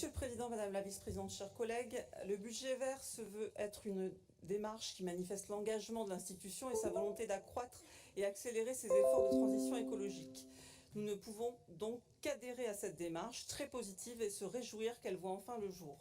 Monsieur le Président, Madame la Vice-Présidente, chers collègues, le budget vert se veut être une démarche qui manifeste l'engagement de l'institution et sa volonté d'accroître et accélérer ses efforts de transition écologique. Nous ne pouvons donc qu'adhérer à cette démarche très positive et se réjouir qu'elle voit enfin le jour.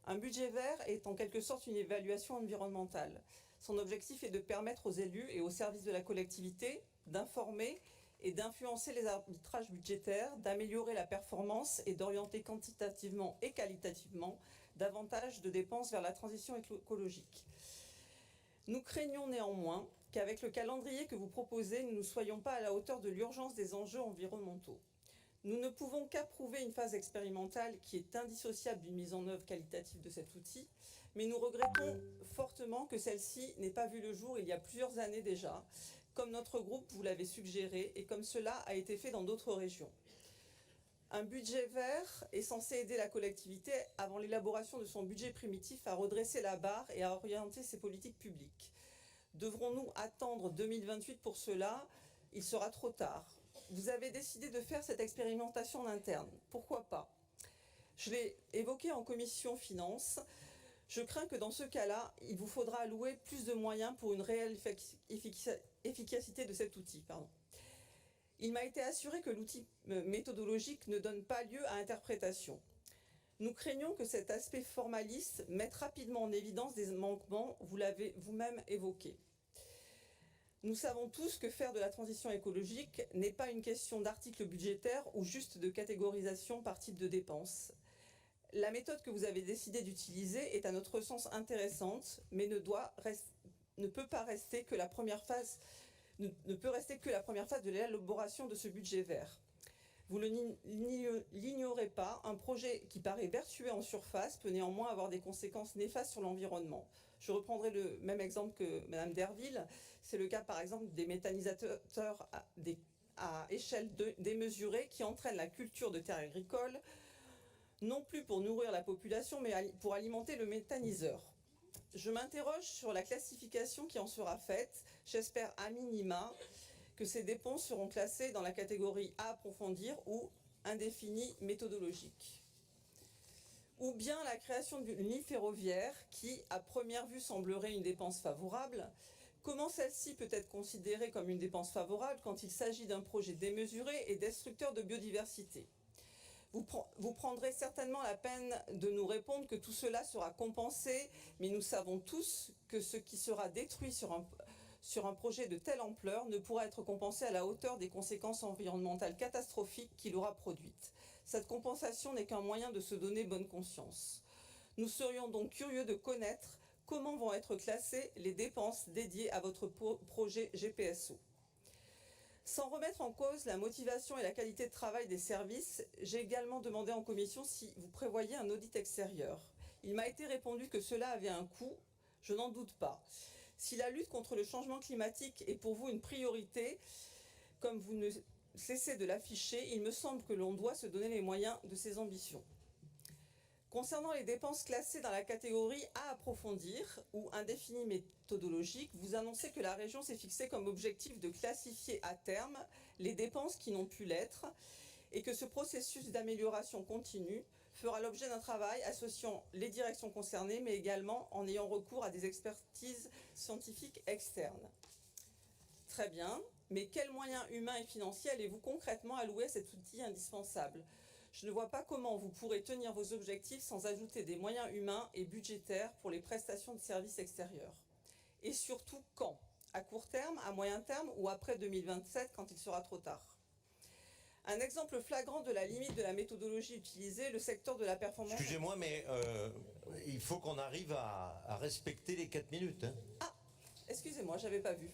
Un budget vert est en quelque sorte une évaluation environnementale. Son objectif est de permettre aux élus et aux services de la collectivité d'informer et d'influencer les arbitrages budgétaires, d'améliorer la performance et d'orienter quantitativement et qualitativement davantage de dépenses vers la transition écologique. Nous craignons néanmoins qu'avec le calendrier que vous proposez, nous ne soyons pas à la hauteur de l'urgence des enjeux environnementaux. Nous ne pouvons qu'approuver une phase expérimentale qui est indissociable d'une mise en œuvre qualitative de cet outil, mais nous regrettons fortement que celle-ci n'ait pas vu le jour il y a plusieurs années déjà, comme notre groupe vous l'avait suggéré et comme cela a été fait dans d'autres régions. Un budget vert est censé aider la collectivité avant l'élaboration de son budget primitif à redresser la barre et à orienter ses politiques publiques. Devrons-nous attendre 2028 pour cela? Il sera trop tard. Vous avez décidé de faire cette expérimentation en interne. Pourquoi pas? Je l'ai évoqué en commission finances. Je crains que dans ce cas-là, il vous faudra allouer plus de moyens pour une réelle efficacité de cet outil. Il m'a été assuré que l'outil méthodologique ne donne pas lieu à interprétation. Nous craignons que cet aspect formaliste mette rapidement en évidence des manquements, vous l'avez vous-même évoqué. Nous savons tous que faire de la transition écologique n'est pas une question d'article budgétaire ou juste de catégorisation par type de dépenses. La méthode que vous avez décidé d'utiliser est à notre sens intéressante, mais ne peut rester que la première phase de l'élaboration de ce budget vert. Vous ne l'ignorez pas, un projet qui paraît vertueux en surface peut néanmoins avoir des conséquences néfastes sur l'environnement. Je reprendrai le même exemple que Madame Derville. C'est le cas par exemple des méthanisateurs à échelle démesurée qui entraînent la culture de terres agricoles, non plus pour nourrir la population, mais pour alimenter le méthaniseur. Je m'interroge sur la classification qui en sera faite. J'espère à minima que ces dépenses seront classées dans la catégorie à approfondir ou indéfinie méthodologique. Ou bien la création d'une ligne ferroviaire qui, à première vue, semblerait une dépense favorable. Comment celle-ci peut être considérée comme une dépense favorable quand il s'agit d'un projet démesuré et destructeur de biodiversité? Vous prendrez certainement la peine de nous répondre que tout cela sera compensé, mais nous savons tous que ce qui sera détruit sur un projet de telle ampleur ne pourra être compensé à la hauteur des conséquences environnementales catastrophiques qu'il aura produites. Cette compensation n'est qu'un moyen de se donner bonne conscience. Nous serions donc curieux de connaître comment vont être classées les dépenses dédiées à votre projet GPSO. Sans remettre en cause la motivation et la qualité de travail des services, j'ai également demandé en commission si vous prévoyez un audit extérieur. Il m'a été répondu que cela avait un coût, je n'en doute pas. Si la lutte contre le changement climatique est pour vous une priorité, comme vous ne cessez de l'afficher, il me semble que l'on doit se donner les moyens de ses ambitions. Concernant les dépenses classées dans la catégorie à approfondir ou indéfinie méthodologique, vous annoncez que la région s'est fixée comme objectif de classifier à terme les dépenses qui n'ont pu l'être et que ce processus d'amélioration continue fera l'objet d'un travail associant les directions concernées, mais également en ayant recours à des expertises scientifiques externes. Très bien, mais quels moyens humains et financiers allez-vous concrètement allouer à cet outil indispensable ? Je ne vois pas comment vous pourrez tenir vos objectifs sans ajouter des moyens humains et budgétaires pour les prestations de services extérieurs. Et surtout, quand? À court terme, à moyen terme ou après 2027 quand il sera trop tard? Un exemple flagrant de la limite de la méthodologie utilisée, le secteur de la performance... Excusez-moi, mais il faut qu'on arrive à respecter les 4 minutes. Hein. Ah, excusez-moi, j'avais pas vu.